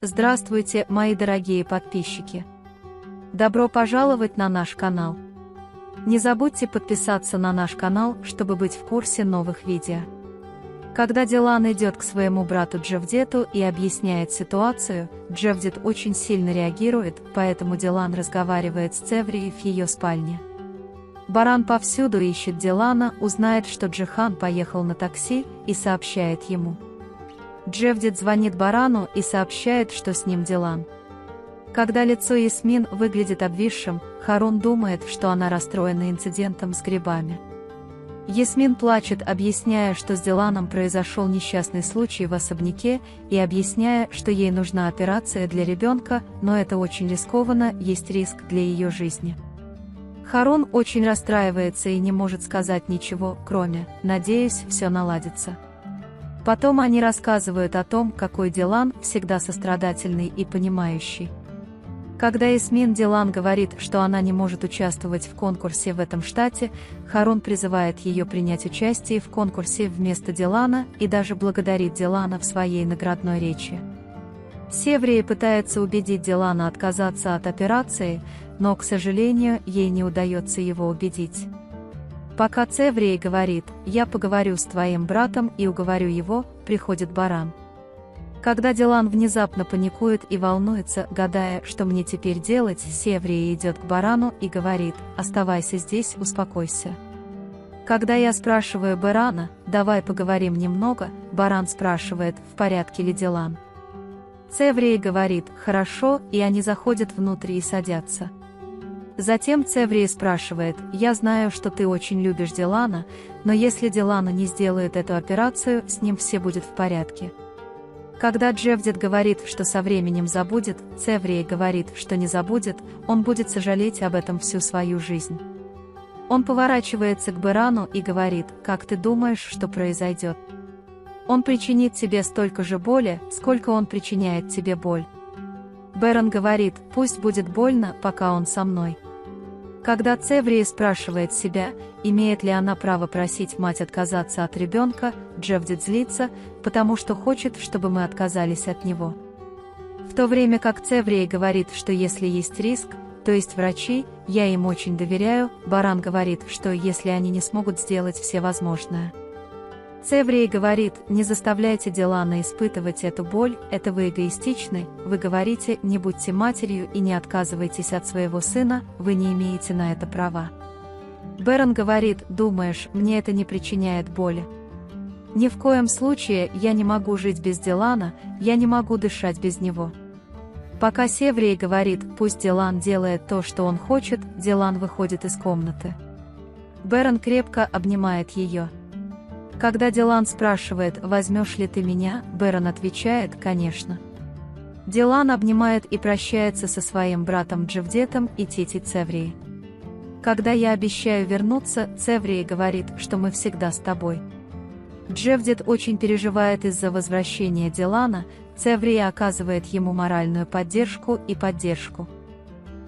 Здравствуйте, мои дорогие подписчики! Добро пожаловать на наш канал! Не забудьте подписаться на наш канал, чтобы быть в курсе новых видео. Когда Дилан идет к своему брату Джавдету и объясняет ситуацию, Джавдет очень сильно реагирует, поэтому Дилан разговаривает с Цеврией в ее спальне. Баран повсюду ищет Дилана, узнает, что Джихан поехал на такси, и сообщает ему. Джавдет звонит Барану и сообщает, что с ним Дилан. Когда лицо Ясмин выглядит обвисшим, Харун думает, что она расстроена инцидентом с грибами. Ясмин плачет, объясняя, что с Диланом произошел несчастный случай в особняке, и объясняя, что ей нужна операция для ребенка, но это очень рискованно, есть риск для ее жизни. Харун очень расстраивается и не может сказать ничего, кроме «надеюсь, все наладится». Потом они рассказывают о том, какой Дилан всегда сострадательный и понимающий. Когда Ясмин Дилан говорит, что она не может участвовать в конкурсе в этом штате, Харун призывает ее принять участие в конкурсе вместо Дилана и даже благодарит Дилана в своей наградной речи. Севрия пытается убедить Дилана отказаться от операции, но, к сожалению, ей не удается его убедить. Пока Цеврия говорит «я поговорю с твоим братом и уговорю его», приходит Баран. Когда Дилан внезапно паникует и волнуется, гадая, что мне теперь делать, Севрия идет к Барану и говорит «оставайся здесь, успокойся». Когда я спрашиваю Барана «давай поговорим немного», Баран спрашивает, в порядке ли Дилан. Цеврия говорит «хорошо», и они заходят внутрь и садятся. Затем Цеврия спрашивает, «Я знаю, что ты очень любишь Дилана, но если Дилана не сделает эту операцию, с ним все будет в порядке». Когда Джавдет говорит, что со временем забудет, Цеврия говорит, что не забудет, он будет сожалеть об этом всю свою жизнь. Он поворачивается к Барану и говорит, «Как ты думаешь, что произойдет? Он причинит тебе столько же боли, сколько он причиняет тебе боль». Баран говорит, «Пусть будет больно, пока он со мной». Когда Цеврия спрашивает себя, имеет ли она право просить мать отказаться от ребенка, Джавдет злится, потому что хочет, чтобы мы отказались от него. В то время как Цеврия говорит, что если есть риск, то есть врачи, я им очень доверяю, Баран говорит, что если они не смогут сделать все возможное. Цеврия говорит, не заставляйте Дилана испытывать эту боль, это вы эгоистичны, вы говорите, не будьте матерью и не отказывайтесь от своего сына, вы не имеете на это права. Баран говорит, думаешь, мне это не причиняет боли? Ни в коем случае я не могу жить без Дилана, я не могу дышать без него. Пока Севрия говорит, пусть Дилан делает то, что он хочет, Дилан выходит из комнаты. Баран крепко обнимает ее. Когда Дилан спрашивает, возьмешь ли ты меня, Баран отвечает, конечно. Дилан обнимает и прощается со своим братом Джавдетом и тетей Цеврией. Когда я обещаю вернуться, Цеврия говорит, что мы всегда с тобой. Джавдет очень переживает из-за возвращения Дилана, Цеврия оказывает ему моральную поддержку и поддержку.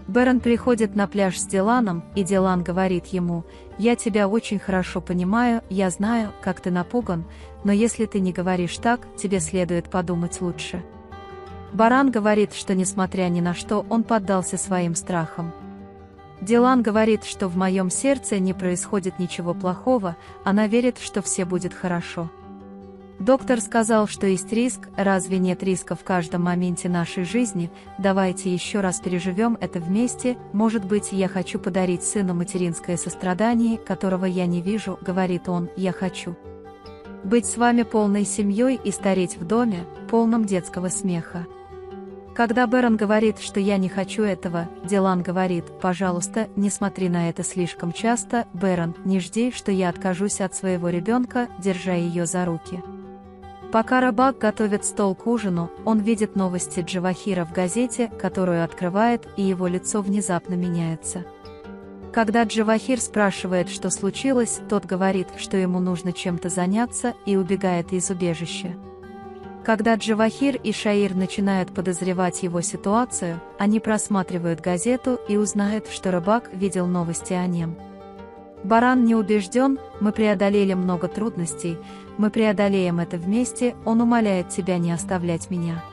Баран приходит на пляж с Диланом, и Дилан говорит ему, «Я тебя очень хорошо понимаю, я знаю, как ты напуган, но если ты не говоришь так, тебе следует подумать лучше». Баран говорит, что несмотря ни на что, он поддался своим страхам. Дилан говорит, что в моем сердце не происходит ничего плохого, она верит, что все будет хорошо. Доктор сказал, что есть риск, разве нет риска в каждом моменте нашей жизни, давайте еще раз переживем это вместе, может быть, я хочу подарить сыну материнское сострадание, которого я не вижу, говорит он, я хочу быть с вами полной семьей и стареть в доме, полном детского смеха. Когда Баран говорит, что я не хочу этого, Дилан говорит, пожалуйста, не смотри на это слишком часто, Баран, не жди, что я откажусь от своего ребенка, держа ее за руки. Пока Рабак готовит стол к ужину, он видит новости Джавахира в газете, которую открывает, и его лицо внезапно меняется. Когда Джавахир спрашивает, что случилось, тот говорит, что ему нужно чем-то заняться, и убегает из убежища. Когда Джавахир и Шаир начинают подозревать его ситуацию, они просматривают газету и узнают, что Рабак видел новости о нем. Баран не убежден, мы преодолели много трудностей, мы преодолеем это вместе, он умоляет тебя не оставлять меня.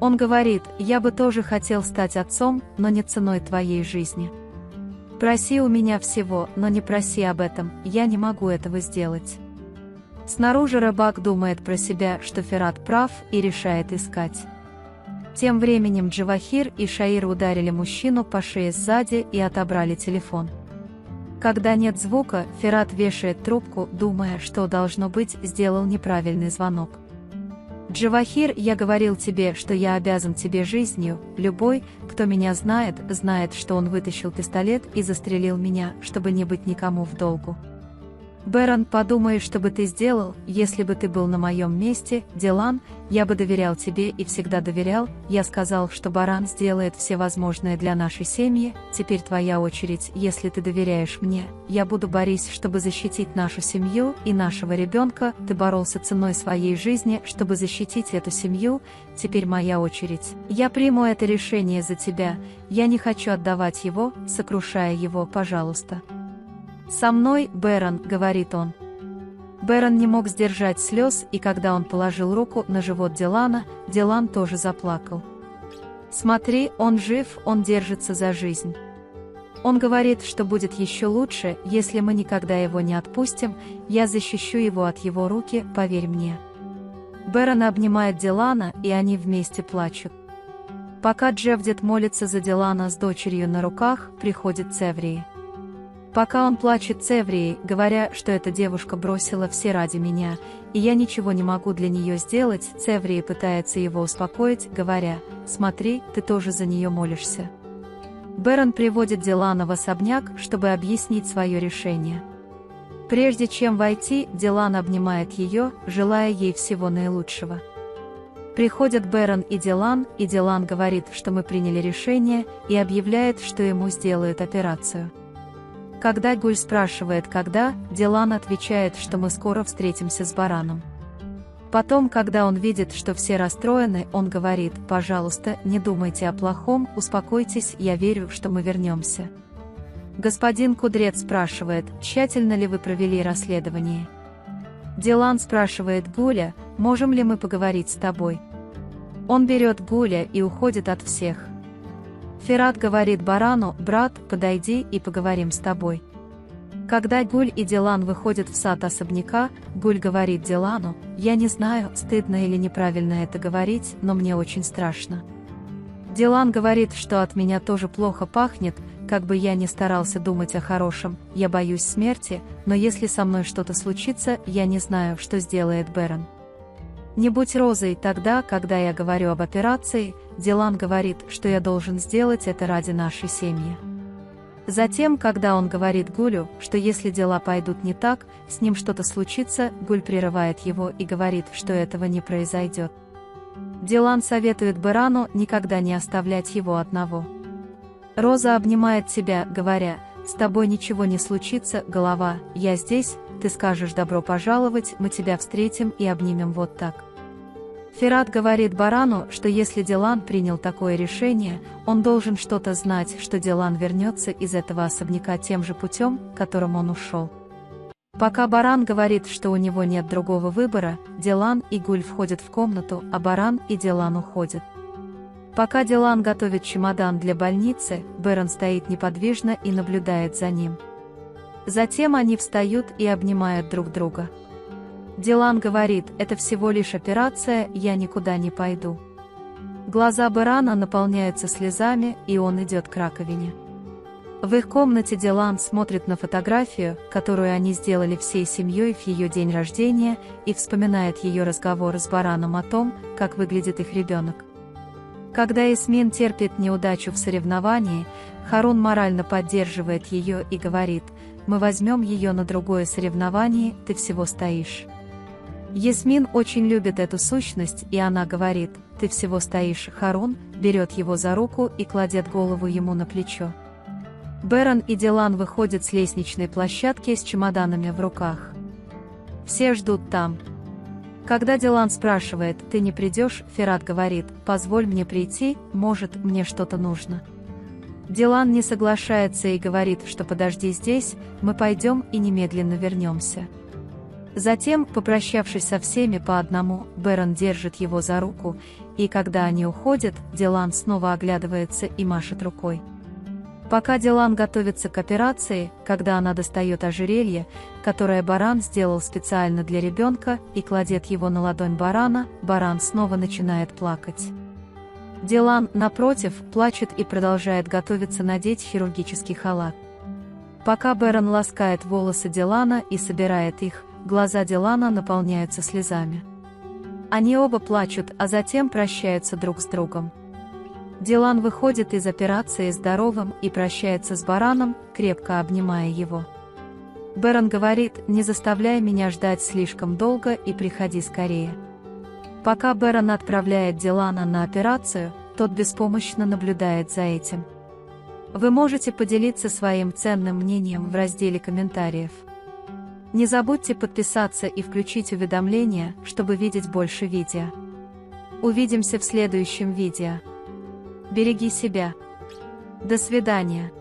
Он говорит: «Я бы тоже хотел стать отцом, но не ценой твоей жизни. Проси у меня всего, но не проси об этом, я не могу этого сделать». Снаружи рыбак думает про себя, что Ферат прав, и решает искать. Тем временем Джавахир и Шаир ударили мужчину по шее сзади и отобрали телефон. Когда нет звука, Ферат вешает трубку, думая, что, должно быть, сделал неправильный звонок. «Джавахир, я говорил тебе, что я обязан тебе жизнью. Любой, кто меня знает, знает, что он вытащил пистолет и застрелил меня, чтобы не быть никому в долгу. Бэрон, подумай, что бы ты сделал, если бы ты был на моем месте, Дилан, я бы доверял тебе и всегда доверял, я сказал, что Баран сделает все возможное для нашей семьи, теперь твоя очередь, если ты доверяешь мне, я буду бороться, чтобы защитить нашу семью и нашего ребенка, ты боролся ценой своей жизни, чтобы защитить эту семью, теперь моя очередь, я приму это решение за тебя, я не хочу отдавать его, сокрушая его, пожалуйста. «Со мной, Бэрон», — говорит он. Бэрон не мог сдержать слез, и когда он положил руку на живот Дилана, Дилан тоже заплакал. «Смотри, он жив, он держится за жизнь. Он говорит, что будет еще лучше, если мы никогда его не отпустим, я защищу его от его руки, поверь мне». Бэрон обнимает Дилана, и они вместе плачут. Пока Джевдет молится за Дилана с дочерью на руках, приходит Цеврии. Пока он плачет Цеврии, говоря, что эта девушка бросила все ради меня, и я ничего не могу для нее сделать, Цеврии пытается его успокоить, говоря: «Смотри, ты тоже за нее молишься». Бэрон приводит Дилана в особняк, чтобы объяснить свое решение. Прежде чем войти, Дилан обнимает ее, желая ей всего наилучшего. Приходят Бэрон и Дилан говорит, что мы приняли решение, и объявляет, что ему сделают операцию. Когда Гуль спрашивает, когда, Дилан отвечает, что мы скоро встретимся с Бараном. Потом, когда он видит, что все расстроены, он говорит: «Пожалуйста, не думайте о плохом, успокойтесь, я верю, что мы вернемся». Господин Кудрец спрашивает: «Тщательно ли вы провели расследование?» Дилан спрашивает Гуля: «Можем ли мы поговорить с тобой?» Он берет Гуля и уходит от всех. Ферат говорит Барану: «Брат, подойди и поговорим с тобой». Когда Гуль и Дилан выходят в сад особняка, Гуль говорит Дилану: «Я не знаю, стыдно или неправильно это говорить, но мне очень страшно». Дилан говорит, что от меня тоже плохо пахнет, как бы я ни старался думать о хорошем, я боюсь смерти, но если со мной что-то случится, я не знаю, что сделает Бэрон. «Не будь розой тогда, когда я говорю об операции», Дилан говорит, что я должен сделать это ради нашей семьи. Затем, когда он говорит Гулю, что если дела пойдут не так, с ним что-то случится, Гуль прерывает его и говорит, что этого не произойдет. Дилан советует Бэрану никогда не оставлять его одного. Роза обнимает тебя, говоря: «С тобой ничего не случится, голова, я здесь, ты скажешь добро пожаловать, мы тебя встретим и обнимем вот так». Ферат говорит Барану, что если Дилан принял такое решение, он должен что-то знать, что Дилан вернется из этого особняка тем же путем, которым он ушел. Пока Баран говорит, что у него нет другого выбора, Дилан и Гуль входят в комнату, а Баран и Дилан уходят. Пока Дилан готовит чемодан для больницы, Бэрон стоит неподвижно и наблюдает за ним. Затем они встают и обнимают друг друга. Дилан говорит: «Это всего лишь операция, я никуда не пойду». Глаза Бэрона наполняются слезами, и он идет к раковине. В их комнате Дилан смотрит на фотографию, которую они сделали всей семьей в ее день рождения, и вспоминает ее разговор с Бараном о том, как выглядит их ребенок. Когда Ясмин терпит неудачу в соревновании, Харун морально поддерживает ее и говорит: «Мы возьмем ее на другое соревнование, ты всего стоишь». Ясмин очень любит эту сущность, и она говорит: «Ты всего стоишь». Харун берет его за руку и кладет голову ему на плечо. Бэрон и Дилан выходят с лестничной площадки с чемоданами в руках. Все ждут там. Когда Дилан спрашивает: «Ты не придешь?», Ферат говорит: «Позволь мне прийти, может, мне что-то нужно». Дилан не соглашается и говорит, что подожди здесь, мы пойдем и немедленно вернемся. Затем, попрощавшись со всеми по одному, Бэрон держит его за руку, и когда они уходят, Дилан снова оглядывается и машет рукой. Пока Дилан готовится к операции, когда она достает ожерелье, которое Баран сделал специально для ребенка, и кладет его на ладонь Барана, Баран снова начинает плакать. Дилан, напротив, плачет и продолжает готовиться надеть хирургический халат. Пока Бэрон ласкает волосы Дилана и собирает их, глаза Дилана наполняются слезами. Они оба плачут, а затем прощаются друг с другом. Дилан выходит из операции здоровым и прощается с Бараном, крепко обнимая его. Бэрон говорит: «Не заставляй меня ждать слишком долго и приходи скорее». Пока Бэрон отправляет Дилана на операцию, тот беспомощно наблюдает за этим. Вы можете поделиться своим ценным мнением в разделе комментариев. Не забудьте подписаться и включить уведомления, чтобы видеть больше видео. Увидимся в следующем видео. Береги себя. До свидания.